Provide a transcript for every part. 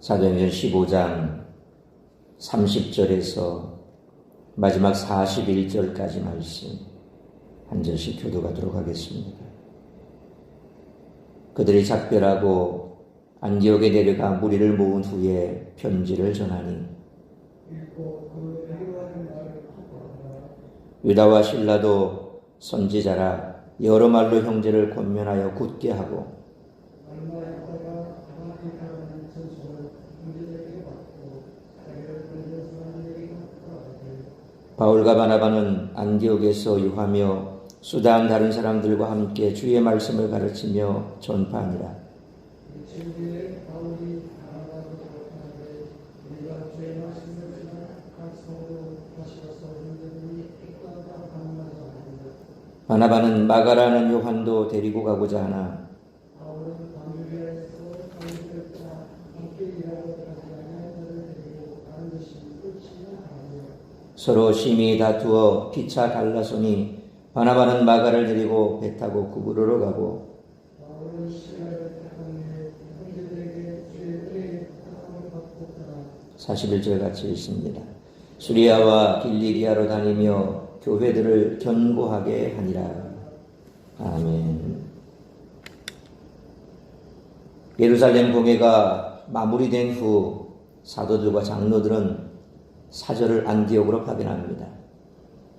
사도행전 15장 30절에서 마지막 41절까지 말씀 한 절씩 교도하도록 하겠습니다. 그들이 작별하고 안디옥에 내려가 무리를 모은 후에 편지를 전하니 유다와 실라도 선지자라 여러 말로 형제를 권면하여 굳게 하고 바울과 바나바는 안디옥에서 유하며 수다한 다른 사람들과 함께 주의 말씀을 가르치며 전파하니라. 바나바는 마가라는 요한도 데리고 가고자 하나 서로 심히 다투어 피차 갈라서니 바나바는 마가를 데리고 배 타고 구부로로 가고 (41절) 같이 읽습니다. 수리아와 길리기아로 다니며 교회들을 견고하게 하니라. 아멘. 예루살렘 공회가 마무리된 후 사도들과 장로들은 사절을 안디옥으로 파견합니다.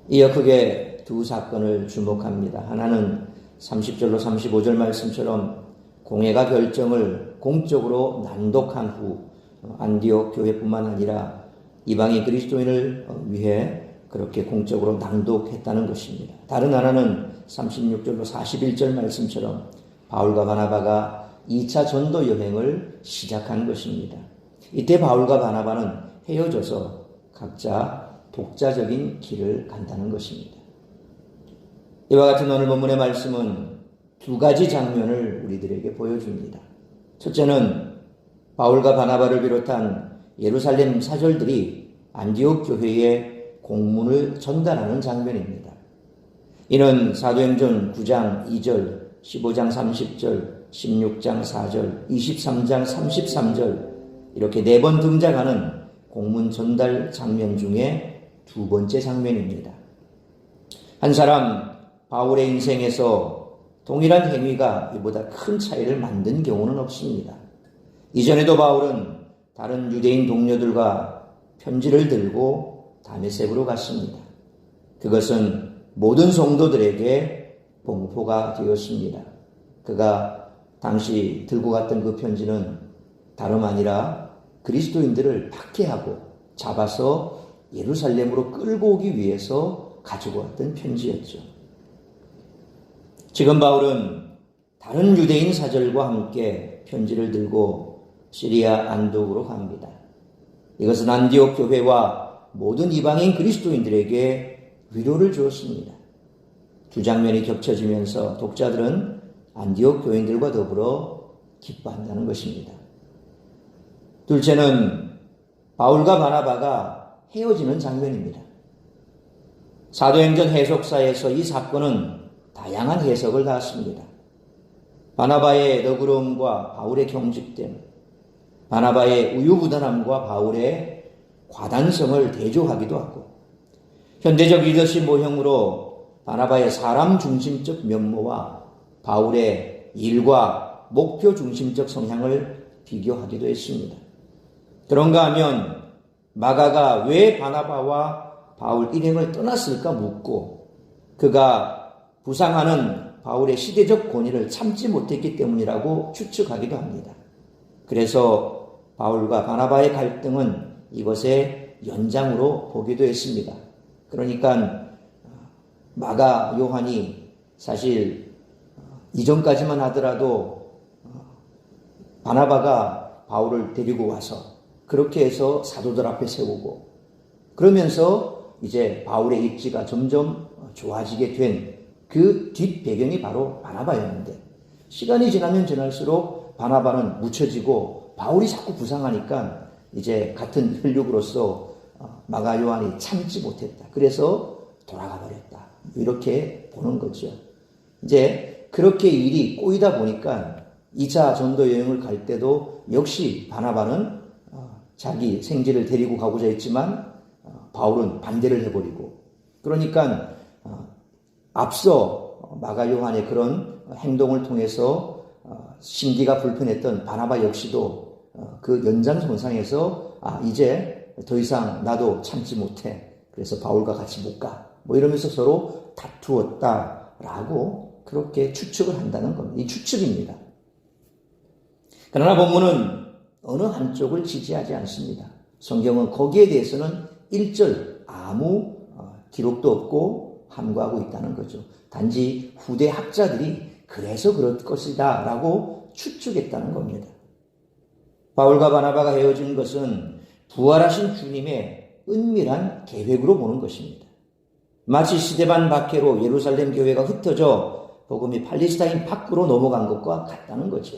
이어 크게 두 사건을 주목합니다. 하나는 30절로 35절 말씀처럼 공회가 결정을 공적으로 난독한 후 안디옥 교회뿐만 아니라 이방인 그리스도인을 위해 그렇게 공적으로 낭독했다는 것입니다. 다른 하나는 36절로 41절 말씀처럼 바울과 바나바가 2차 전도 여행을 시작한 것입니다. 이때 바울과 바나바는 헤어져서 각자 독자적인 길을 간다는 것입니다. 이와 같은 오늘 본문의 말씀은 두 가지 장면을 우리들에게 보여줍니다. 첫째는 바울과 바나바를 비롯한 예루살렘 사절들이 안디옥 교회에 공문을 전달하는 장면입니다. 이는 사도행전 9장 2절, 15장 30절, 16장 4절, 23장 33절 이렇게 4번 등장하는 공문 전달 장면 중에 두 번째 장면입니다. 한 사람 바울의 인생에서 동일한 행위가 이보다 큰 차이를 만든 경우는 없습니다. 이전에도 바울은 다른 유대인 동료들과 편지를 들고 다메섹으로 갔습니다. 그것은 모든 성도들에게 봉포가 되었습니다. 그가 당시 들고 갔던 그 편지는 다름 아니라 그리스도인들을 박해하고 잡아서 예루살렘으로 끌고 오기 위해서 가지고 왔던 편지였죠. 지금 바울은 다른 유대인 사절과 함께 편지를 들고 시리아 안독으로 갑니다. 이것은 안디옥 교회와 모든 이방인 그리스도인들에게 위로를 주었습니다. 두 장면이 겹쳐지면서 독자들은 안디옥 교인들과 더불어 기뻐한다는 것입니다. 둘째는 바울과 바나바가 헤어지는 장면입니다. 사도행전 해석사에서 이 사건은 다양한 해석을 낳았습니다. 바나바의 너그러움과 바울의 경직됨, 바나바의 우유부단함과 바울의 과단성을 대조하기도 하고, 현대적 리더십 모형으로 바나바의 사람 중심적 면모와 바울의 일과 목표 중심적 성향을 비교하기도 했습니다. 그런가 하면 마가가 왜 바나바와 바울 일행을 떠났을까 묻고 그가 부상하는 바울의 시대적 권위를 참지 못했기 때문이라고 추측하기도 합니다. 그래서 바울과 바나바의 갈등은 이것의 연장으로 보기도 했습니다. 그러니까 마가 요한이 사실 이전까지만 하더라도 바나바가 바울을 데리고 와서 그렇게 해서 사도들 앞에 세우고 그러면서 이제 바울의 입지가 점점 좋아지게 된 그 뒷배경이 바로 바나바였는데 시간이 지나면 지날수록 바나바는 묻혀지고 바울이 자꾸 부상하니까 이제 같은 혈육으로서 마가 요한이 참지 못했다. 그래서 돌아가 버렸다. 이렇게 보는 거죠. 이제 그렇게 일이 꼬이다 보니까 2차 전도 여행을 갈 때도 역시 바나바는 자기 생지를 데리고 가고자 했지만 바울은 반대를 해버리고, 그러니까 앞서 마가 요한의 그런 행동을 통해서 심기가 불편했던 바나바 역시도 그 연장선상에서 이제 더 이상 나도 참지 못해, 그래서 바울과 같이 못 가, 뭐 이러면서 서로 다투었다라고 그렇게 추측을 한다는 겁니다. 이 추측입니다. 그러나 본문은 어느 한쪽을 지지하지 않습니다. 성경은 거기에 대해서는 일절 아무 기록도 없고 함구하고 있다는 거죠. 단지 후대 학자들이 그래서 그럴 것이다 라고 추측했다는 겁니다. 바울과 바나바가 헤어진 것은 부활하신 주님의 은밀한 계획으로 보는 것입니다. 마치 스데반 박해로 예루살렘 교회가 흩어져 복음이 팔레스타인 밖으로 넘어간 것과 같다는 거죠.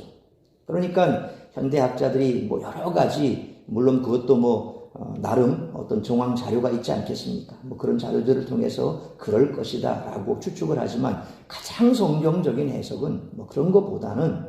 그러니까 현대학자들이 뭐 여러 가지, 물론 그것도 나름 어떤 정황 자료가 있지 않겠습니까? 뭐 그런 자료들을 통해서 그럴 것이다 라고 추측을 하지만, 가장 성경적인 해석은 뭐 그런 것보다는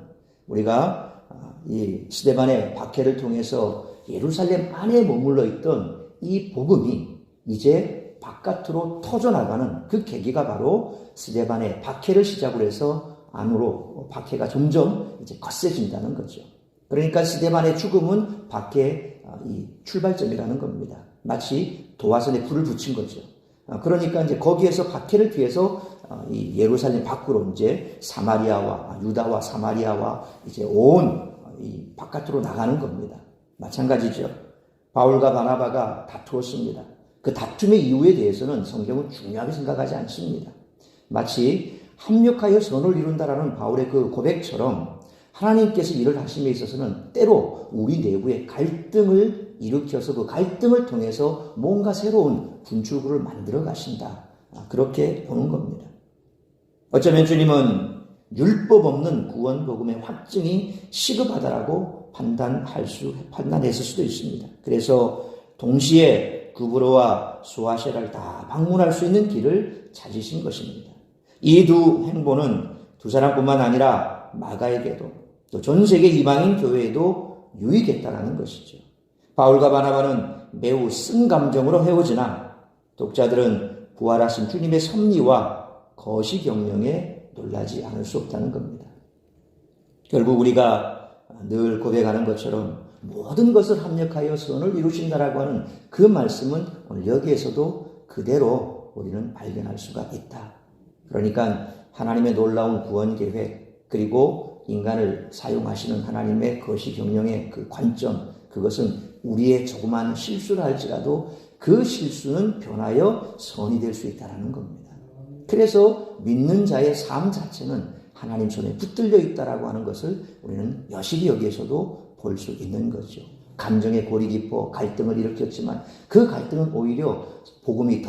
우리가 이 스데반의 박해를 통해서 예루살렘 안에 머물러 있던 이 복음이 이제 바깥으로 터져나가는 그 계기가 바로 스데반의 박해를 시작으로 해서 안으로 박해가 점점 이제 거세진다는 거죠. 그러니까 스데반의 죽음은 박해의 이 출발점이라는 겁니다. 마치 도화선에 불을 붙인 거죠. 그러니까 이제 거기에서 박해를 피해서 이 예루살렘 밖으로 이제 사마리아와 유다와 사마리아와 이제 온 이 바깥으로 나가는 겁니다. 마찬가지죠. 바울과 바나바가 다투었습니다. 그 다툼의 이유에 대해서는 성경은 중요하게 생각하지 않습니다. 마치 합력하여 선을 이룬다라는 바울의 그 고백처럼 하나님께서 일을 하심에 있어서는 때로 우리 내부에 갈등을 일으켜서 그 갈등을 통해서 뭔가 새로운 분출구를 만들어 가신다, 그렇게 보는 겁니다. 어쩌면 주님은 율법 없는 구원 복음의 확증이 시급하다라고 판단했을 수도 있습니다. 그래서 동시에 구브로와 수아시아를 다 방문할 수 있는 길을 찾으신 것입니다. 이 두 행보는 두 사람뿐만 아니라 마가에게도 또 전 세계 이방인 교회에도 유익했다라는 것이죠. 바울과 바나바는 매우 쓴 감정으로 헤어지나 독자들은 부활하신 주님의 섭리와 거시 경영에 놀라지 않을 수 없다는 겁니다. 결국 우리가 늘 고백하는 것처럼 모든 것을 합력하여 선을 이루신다라고 하는 그 말씀은 오늘 여기에서도 그대로 우리는 발견할 수가 있다. 그러니까 하나님의 놀라운 구원 계획, 그리고 인간을 사용하시는 하나님의 거시 경영의 그 관점, 그것은 우리의 조그마한 실수를 할지라도 그 실수는 변하여 선이 될 수 있다는 겁니다. 그래서 믿는 자의 삶 자체는 하나님 손에 붙들려 있다라고 하는 것을 우리는 여실히 여기에서도 볼 수 있는 거죠. 감정의 골이 깊어 갈등을 일으켰지만 그 갈등은 오히려 복음이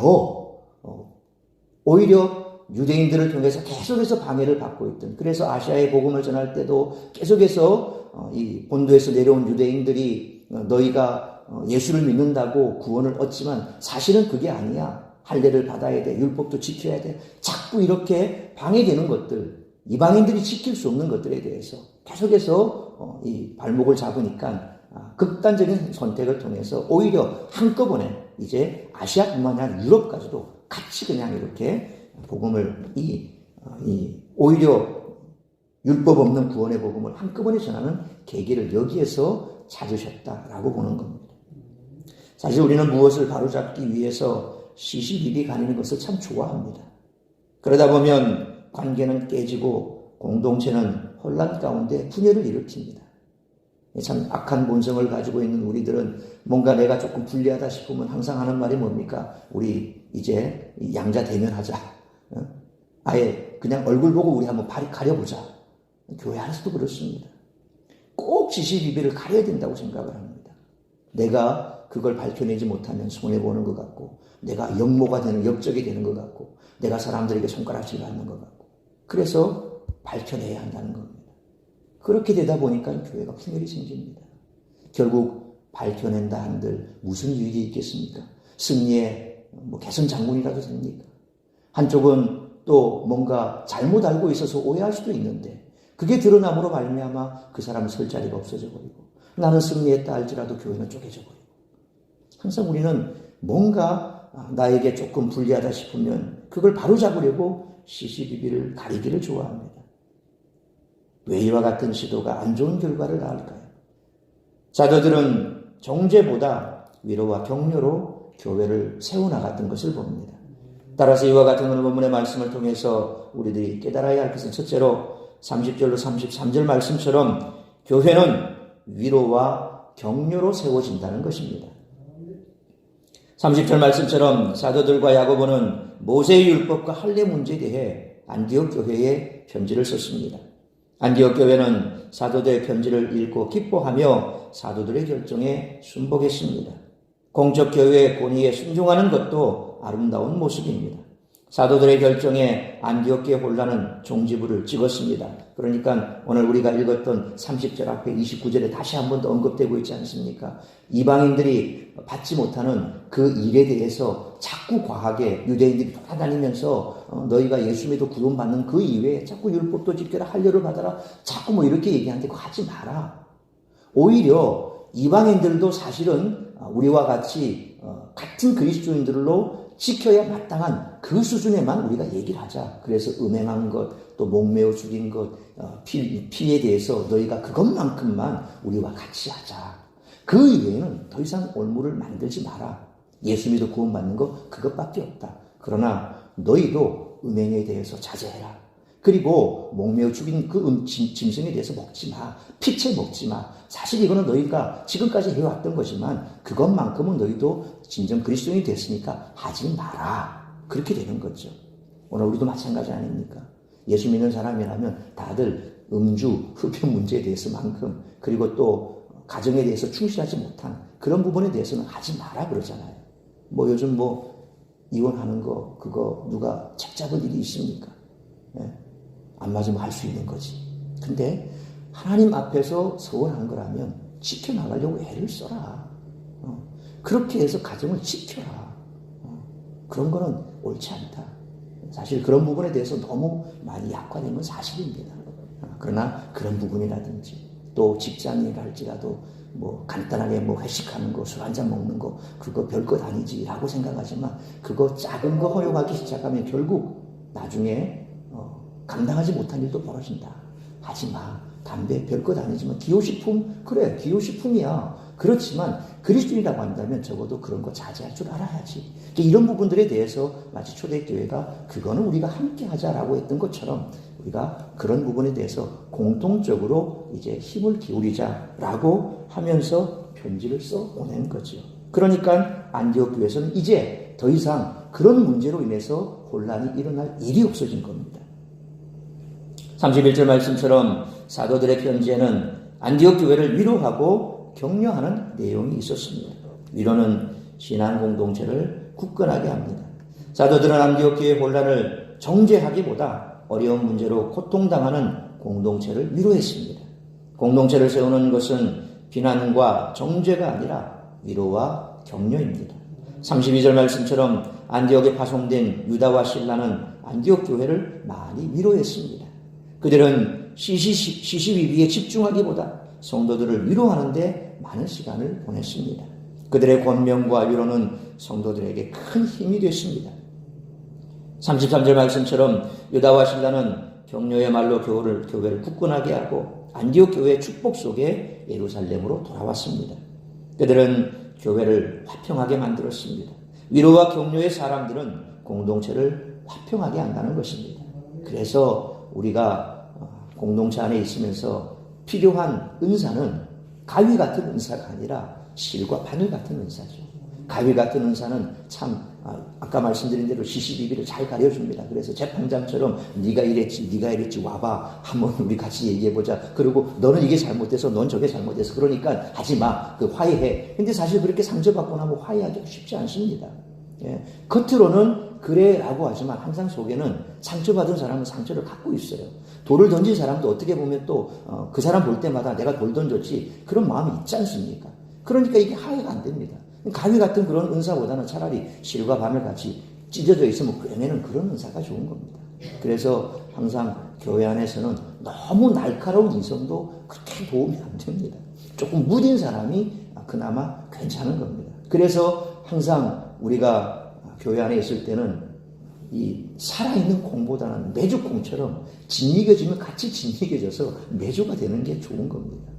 오히려 유대인들을 통해서 계속해서 방해를 받고 있던, 그래서 아시아의 복음을 전할 때도 계속해서 이 본도에서 내려온 유대인들이 너희가 예수를 믿는다고 구원을 얻지만 사실은 그게 아니야. 할례를 받아야 돼. 율법도 지켜야 돼. 자꾸 이렇게 방해되는 것들, 이방인들이 지킬 수 없는 것들에 대해서 계속해서 이 발목을 잡으니까 극단적인 선택을 통해서 오히려 한꺼번에 이제 아시아뿐만 아니라 유럽까지도 같이 그냥 이렇게 복음을 오히려 율법 없는 구원의 복음을 한꺼번에 전하는 계기를 여기에서 찾으셨다라고 보는 겁니다. 사실 우리는 무엇을 바로잡기 위해서 시시비비 가리는 것을 참 좋아합니다. 그러다 보면 관계는 깨지고 공동체는 혼란 가운데 분열을 일으킵니다. 참 악한 본성을 가지고 있는 우리들은 뭔가 내가 조금 불리하다 싶으면 항상 하는 말이 뭡니까? 우리 이제 양자 대면하자. 아예 그냥 얼굴 보고 우리 한번 가려보자. 교회 안에서도 그렇습니다. 꼭 시시비비를 가려야 된다고 생각을 합니다. 내가 그걸 밝혀내지 못하면 손해보는 것 같고, 내가 역적이 되는 것 같고, 내가 사람들에게 손가락질 받는 것 같고, 그래서 밝혀내야 한다는 겁니다. 그렇게 되다 보니까 교회가 분열이 생깁니다. 결국 밝혀낸다 한들 무슨 유익이 있겠습니까? 승리의 개선 장군이라도 됩니까? 한쪽은 또 뭔가 잘못 알고 있어서 오해할 수도 있는데 그게 드러남으로 말미암아 그 사람은 설 자리가 없어져 버리고, 나는 승리했다 할지라도 교회는 쪼개져 버리고. 항상 우리는 뭔가 나에게 조금 불리하다 싶으면 그걸 바로잡으려고 시시비비를 가리기를 좋아합니다. 왜 이와 같은 시도가 안 좋은 결과를 낳을까요? 사도들은 정죄보다 위로와 격려로 교회를 세워나갔던 것을 봅니다. 따라서 이와 같은 오늘 본문의 말씀을 통해서 우리들이 깨달아야 할 것은 첫째로 30절로 33절 말씀처럼 교회는 위로와 격려로 세워진다는 것입니다. 30절 말씀처럼 사도들과 야고보는 모세의 율법과 할례 문제에 대해 안디옥 교회에 편지를 썼습니다. 안디옥 교회는 사도들의 편지를 읽고 기뻐하며 사도들의 결정에 순복했습니다. 공적 교회의 권위에 순종하는 것도 아름다운 모습입니다. 사도들의 결정에 안디옥 교회 혼란은 종지부를 찍었습니다. 그러니까 오늘 우리가 읽었던 30절 앞에 29절에 다시 한 번 더 언급되고 있지 않습니까? 이방인들이 받지 못하는 그 일에 대해서 자꾸 과하게 유대인들이 돌아다니면서 너희가 예수 믿어 구원받는 그 이외에 자꾸 율법도 지켜라, 할례를 받아라, 자꾸 뭐 이렇게 얘기하는데 그거 하지 마라. 오히려 이방인들도 사실은 우리와 같이 같은 그리스도인들로 지켜야 마땅한 그 수준에만 우리가 얘기를 하자. 그래서 음행한 것, 또 목매어 죽인 것, 피에 대해서 너희가 그것만큼만 우리와 같이 하자. 그 이외에는 더 이상 올무를 만들지 마라. 예수 믿어 구원받는 것 그것밖에 없다. 그러나 너희도 음행에 대해서 자제해라. 그리고 목매어 죽인 그 짐승에 대해서 먹지 마. 피채 먹지 마. 사실 이거는 너희가 지금까지 해왔던 거지만 그것만큼은 너희도 진정 그리스도인이 됐으니까 하지 마라. 그렇게 되는 거죠. 오늘 우리도 마찬가지 아닙니까? 예수 믿는 사람이라면 다들 음주, 흡연 문제에 대해서만큼 그리고 또 가정에 대해서 충실하지 못한 그런 부분에 대해서는 하지 마라 그러잖아요. 뭐 요즘 뭐 이혼하는 거 그거 누가 책 잡을 일이 있습니까? 예? 안 맞으면 할 수 있는 거지. 근데 하나님 앞에서 서원한 거라면 지켜나가려고 애를 써라. 그렇게 해서 가정을 지켜라. 그런 거는 옳지 않다. 사실 그런 부분에 대해서 너무 많이 약화된 건 사실입니다. 그러나 그런 부분이라든지 또 직장이라 할지라도 뭐 간단하게 뭐 회식하는 거, 술 한잔 먹는 거 그거 별것 아니지라고 생각하지만 그거 작은 거 허용하기 시작하면 결국 나중에 감당하지 못한 일도 벌어진다. 하지마. 담배 별것 아니지만 기호식품 그래 기호식품이야. 그렇지만 그리스도인이라고 한다면 적어도 그런 거 자제할 줄 알아야지. 이런 부분들에 대해서 마치 초대교회가 그거는 우리가 함께 하자라고 했던 것처럼 우리가 그런 부분에 대해서 공통적으로 이제 힘을 기울이자라고 하면서 편지를 써보낸 거죠. 그러니까 안디옥 교회에서는 이제 더 이상 그런 문제로 인해서 혼란이 일어날 일이 없어진 겁니다. 31절 말씀처럼 사도들의 편지에는 안디옥 교회를 위로하고 격려하는 내용이 있었습니다. 위로는 신앙 공동체를 굳건하게 합니다. 사도들은 안디옥 교회의 혼란을 정죄하기보다 어려운 문제로 고통당하는 공동체를 위로했습니다. 공동체를 세우는 것은 비난과 정죄가 아니라 위로와 격려입니다. 32절 말씀처럼 안디옥에 파송된 유다와 실라는 안디옥 교회를 많이 위로했습니다. 그들은 시시비비에 집중하기보다 성도들을 위로하는 데 많은 시간을 보냈습니다. 그들의 권면과 위로는 성도들에게 큰 힘이 됐습니다. 33절 말씀처럼 유다와 실라는 격려의 말로 교회를 굳건하게 하고 안디옥 교회의 축복 속에 예루살렘으로 돌아왔습니다. 그들은 교회를 화평하게 만들었습니다. 위로와 격려의 사람들은 공동체를 화평하게 한다는 것입니다. 그래서 우리가 공동체 안에 있으면서 필요한 은사는 가위 같은 은사가 아니라 실과 바늘 같은 은사죠. 가위 같은 은사는 참 아까 말씀드린 대로 시시비비를 잘 가려줍니다. 그래서 재판장처럼 네가 이랬지 와봐 한번 우리 같이 얘기해보자. 그리고 너는 이게 잘못돼서 넌 저게 잘못돼서 그러니까 하지마. 그 화해해. 근데 사실 그렇게 상처받고 나면 화해하기가 쉽지 않습니다. 예. 겉으로는 그래라고 하지만 항상 속에는 상처받은 사람은 상처를 갖고 있어요. 돌을 던진 사람도 어떻게 보면 또 그 사람 볼 때마다 내가 돌 던졌지 그런 마음이 있지 않습니까? 그러니까 이게 화해가 안 됩니다. 가위 같은 그런 은사보다는 차라리 실과 바늘 같이 찢어져 있으면 꿰매는 그런 은사가 좋은 겁니다. 그래서 항상 교회 안에서는 너무 날카로운 인성도 그렇게 도움이 안 됩니다. 조금 무딘 사람이 그나마 괜찮은 겁니다. 그래서 항상 우리가 교회 안에 있을 때는 이 살아있는 콩보다는 메주콩처럼 짓이겨지면 같이 짓이겨져서 메주가 되는 게 좋은 겁니다.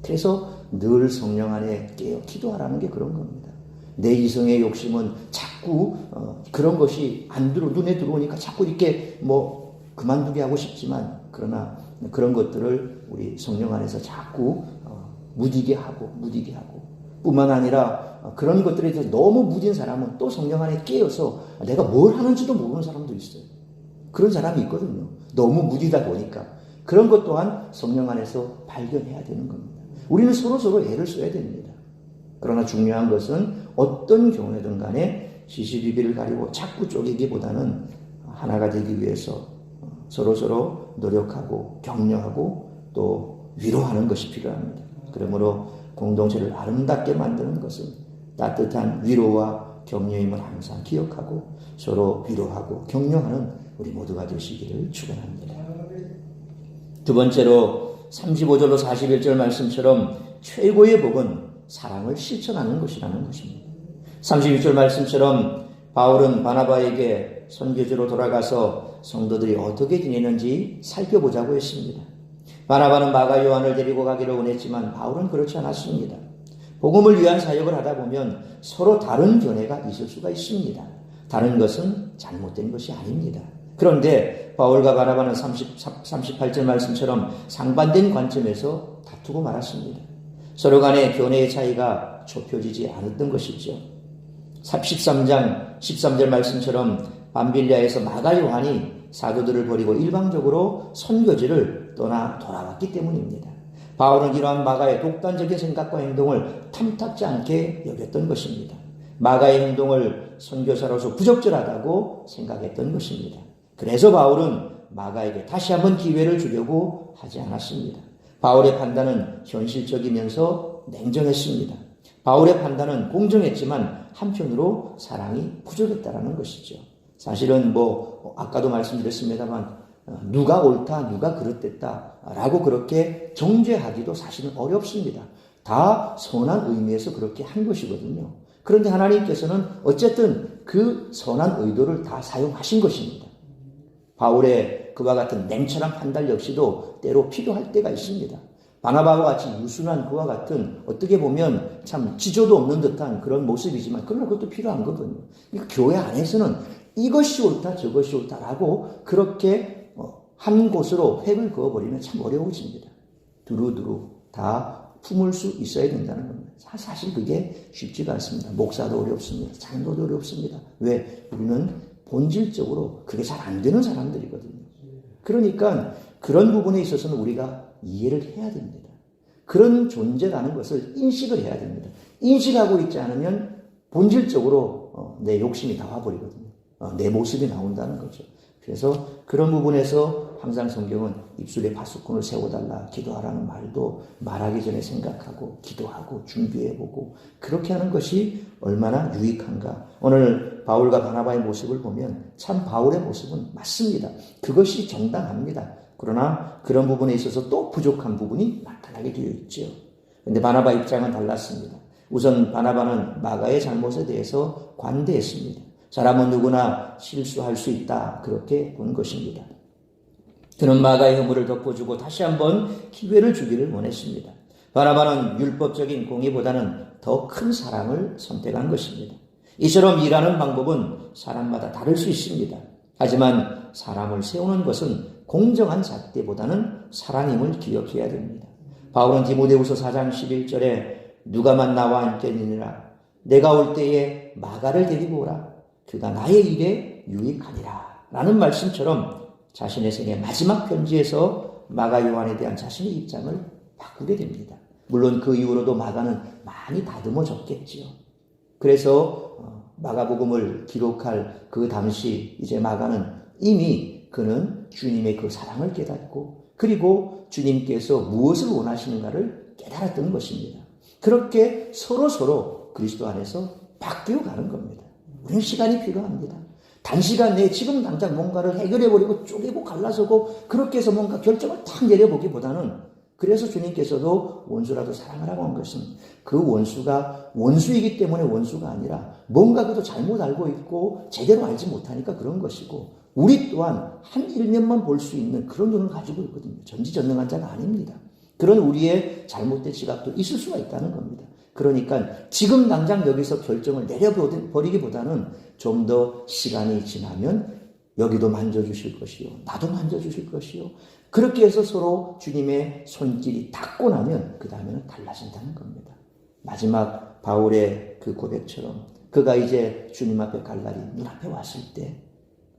그래서 늘 성령 안에 깨어 기도하라는 게 그런 겁니다. 내 이성의 욕심은 자꾸 그런 것이 눈에 들어오니까 자꾸 이렇게 그만두게 하고 싶지만, 그러나 그런 것들을 우리 성령 안에서 자꾸 무디게 하고 뿐만 아니라 그런 것들에 대해서 너무 무딘 사람은 또 성령 안에 깨어서 내가 뭘 하는지도 모르는 사람도 있어요. 그런 사람이 있거든요. 너무 무디다 보니까. 그런 것 또한 성령 안에서 발견해야 되는 겁니다. 우리는 서로 애를 써야 됩니다. 그러나 중요한 것은 어떤 경우에든 간에 시시비비를 가리고 자꾸 쪼개기보다는 하나가 되기 위해서 서로 노력하고 격려하고 또 위로하는 것이 필요합니다. 그러므로 공동체를 아름답게 만드는 것은 따뜻한 위로와 격려임을 항상 기억하고 서로 위로하고 격려하는 우리 모두가 되시기를 축원합니다. 두 번째로 35절로 41절 말씀처럼 최고의 복은 사랑을 실천하는 것이라는 것입니다. 31절 말씀처럼 바울은 바나바에게 선교지로 돌아가서 성도들이 어떻게 지내는지 살펴보자고 했습니다. 바나바는 마가 요한을 데리고 가기를 원했지만 바울은 그렇지 않았습니다. 복음을 위한 사역을 하다 보면 서로 다른 견해가 있을 수가 있습니다. 다른 것은 잘못된 것이 아닙니다. 그런데 바울과 바나바는 38절 말씀처럼 상반된 관점에서 다투고 말았습니다. 서로 간의 견해의 차이가 좁혀지지 않았던 것이죠. 13장 13절 말씀처럼 밤빌리아에서 마가 요한이 사도들을 버리고 일방적으로 선교지를 떠나 돌아왔기 때문입니다. 바울은 이러한 마가의 독단적인 생각과 행동을 탐탁지 않게 여겼던 것입니다. 마가의 행동을 선교사로서 부적절하다고 생각했던 것입니다. 그래서 바울은 마가에게 다시 한번 기회를 주려고 하지 않았습니다. 바울의 판단은 현실적이면서 냉정했습니다. 바울의 판단은 공정했지만 한편으로 사랑이 부족했다라는 것이죠. 사실은 아까도 말씀드렸습니다만 누가 옳다, 누가 그릇됐다라고 그렇게 정죄하기도 사실은 어렵습니다. 다 선한 의미에서 그렇게 한 것이거든요. 그런데 하나님께서는 어쨌든 그 선한 의도를 다 사용하신 것입니다. 바울의 그와 같은 냉철한 판단 역시도 때로 필요할 때가 있습니다. 바나바와 같이 유순한 그와 같은 어떻게 보면 참 지조도 없는 듯한 그런 모습이지만 그러나 그것도 필요한 거거든요. 그러니까 교회 안에서는 이것이 옳다 저것이 옳다라고 그렇게 한 곳으로 획을 그어버리면 참 어려워집니다. 두루두루 다 품을 수 있어야 된다는 겁니다. 사실 그게 쉽지가 않습니다. 목사도 어렵습니다. 장로도 어렵습니다. 왜? 우리는 본질적으로 그게 잘 안 되는 사람들이거든요. 그러니까 그런 부분에 있어서는 우리가 이해를 해야 됩니다. 그런 존재라는 것을 인식을 해야 됩니다. 인식하고 있지 않으면 본질적으로 내 욕심이 나와버리거든요. 내 모습이 나온다는 거죠. 그래서 그런 부분에서 항상 성경은 입술에 바수콘을 세워달라 기도하라는 말도 말하기 전에 생각하고 기도하고 준비해보고 그렇게 하는 것이 얼마나 유익한가. 오늘 바울과 바나바의 모습을 보면 참 바울의 모습은 맞습니다. 그것이 정당합니다. 그러나 그런 부분에 있어서 또 부족한 부분이 나타나게 되어 있죠. 그런데 바나바 입장은 달랐습니다. 우선 바나바는 마가의 잘못에 대해서 관대했습니다. 사람은 누구나 실수할 수 있다. 그렇게 본 것입니다. 그는 마가의 허물을 덮어주고 다시 한번 기회를 주기를 원했습니다. 바나바는 율법적인 공의보다는 더 큰 사랑을 선택한 것입니다. 이처럼 일하는 방법은 사람마다 다를 수 있습니다. 하지만 사람을 세우는 것은 공정한 잣대보다는 사랑임을 기억해야 됩니다. 바울은 디모데후서 4장 11절에 누가만 나와 함께니라 내가 올 때에 마가를 데리고 오라 그가 나의 일에 유익하니라 라는 말씀처럼 자신의 생애 마지막 편지에서 마가 요한에 대한 자신의 입장을 바꾸게 됩니다. 물론 그 이후로도 마가는 많이 다듬어졌겠지요. 그래서 마가복음을 기록할 그 당시 이제 마가는 이미 그는 주님의 그 사랑을 깨닫고 그리고 주님께서 무엇을 원하시는가를 깨달았던 것입니다. 그렇게 서로 그리스도 안에서 바뀌어 가는 겁니다. 우리는 시간이 필요합니다. 단시간 내에 지금 당장 뭔가를 해결해버리고 쪼개고 갈라서고 그렇게 해서 뭔가 결정을 탁 내려보기보다는 그래서 주님께서도 원수라도 사랑하라고 한 것은 그 원수가 원수이기 때문에 원수가 아니라 뭔가 그도 잘못 알고 있고 제대로 알지 못하니까 그런 것이고, 우리 또한 한 일면만 볼 수 있는 그런 눈을 가지고 있거든요. 전지전능한 자가 아닙니다. 그런 우리의 잘못된 지각도 있을 수가 있다는 겁니다. 그러니까 지금 당장 여기서 결정을 내려버리기보다는 좀 더 시간이 지나면 여기도 만져주실 것이요, 나도 만져주실 것이요, 그렇게 해서 서로 주님의 손길이 닿고 나면 그 다음에는 달라진다는 겁니다. 마지막 바울의 그 고백처럼 그가 이제 주님 앞에 갈 날이 눈앞에 왔을 때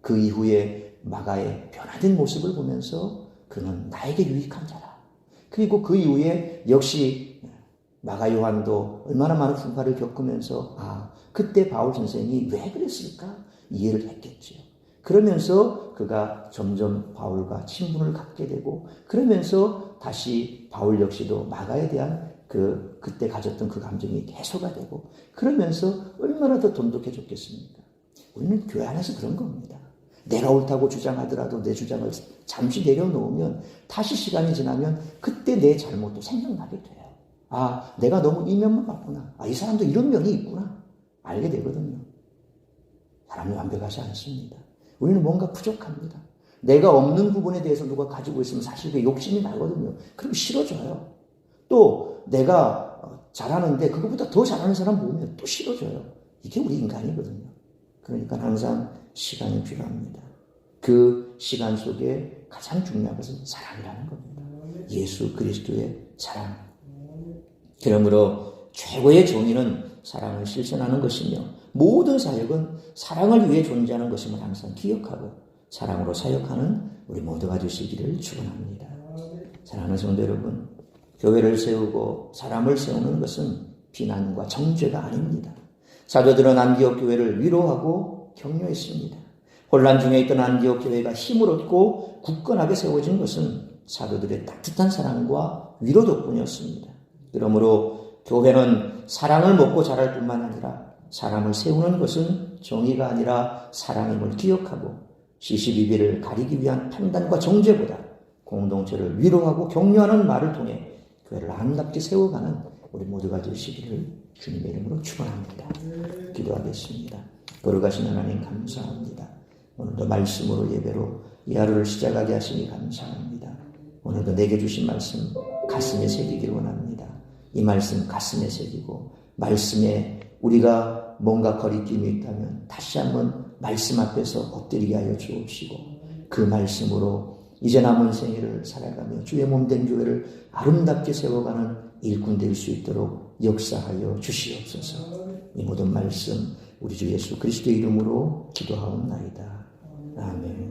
그 이후에 마가의 변화된 모습을 보면서 그는 나에게 유익한 자라. 그리고 그 이후에 역시 마가 요한도 얼마나 많은 풍파를 겪으면서 그때 바울 선생이 왜 그랬을까 이해를 했겠죠. 그러면서 그가 점점 바울과 친분을 갖게 되고, 그러면서 다시 바울 역시도 마가에 대한 그때 가졌던 그 감정이 해소가 되고, 그러면서 얼마나 더 돈독해졌겠습니까? 우리는 교회 안에서 그런 겁니다. 내가 옳다고 주장하더라도 내 주장을 잠시 내려놓으면 다시 시간이 지나면 그때 내 잘못도 생각나게 돼요. 내가 너무 이면만 봤구나. 이 사람도 이런 면이 있구나. 알게 되거든요. 사람은 완벽하지 않습니다. 우리는 뭔가 부족합니다. 내가 없는 부분에 대해서 누가 가지고 있으면 사실 그 욕심이 나거든요. 그럼 싫어져요. 또 내가 잘하는데 그것보다 더 잘하는 사람 보면 또 싫어져요. 이게 우리 인간이거든요. 그러니까 항상 시간이 필요합니다. 그 시간 속에 가장 중요한 것은 사랑이라는 겁니다. 예수 그리스도의 사랑. 그러므로 최고의 정의는 사랑을 실천하는 것이며, 모든 사역은 사랑을 위해 존재하는 것임을 항상 기억하고 사랑으로 사역하는 우리 모두가 되시기를 축원합니다. 사랑하는 성도 여러분, 교회를 세우고 사람을 세우는 것은 비난과 정죄가 아닙니다. 사도들은 안디옥 교회를 위로하고 격려했습니다. 혼란 중에 있던 안디옥 교회가 힘을 얻고 굳건하게 세워진 것은 사도들의 따뜻한 사랑과 위로 덕분이었습니다. 그러므로 교회는 사랑을 먹고 자랄 뿐만 아니라 사람을 세우는 것은 정의가 아니라 사랑임을 기억하고, 시시비비를 가리기 위한 판단과 정죄보다 공동체를 위로하고 격려하는 말을 통해 교회를 아름답게 세워가는 우리 모두가 되시기를 주님의 이름으로 축원합니다. 기도하겠습니다. 거룩하신 하나님 감사합니다. 오늘도 말씀으로 예배로 이 하루를 시작하게 하시니 감사합니다. 오늘도 내게 주신 말씀 가슴에 새기기를 원합니다. 이 말씀 가슴에 새기고, 말씀에 우리가 뭔가 거리낌이 있다면 다시 한번 말씀 앞에서 엎드리게 하여 주옵시고, 그 말씀으로 이제 남은 생애를 살아가며 주의 몸된 교회를 아름답게 세워가는 일꾼 될 수 있도록 역사하여 주시옵소서. 이 모든 말씀 우리 주 예수 그리스도의 이름으로 기도하옵나이다. 아멘.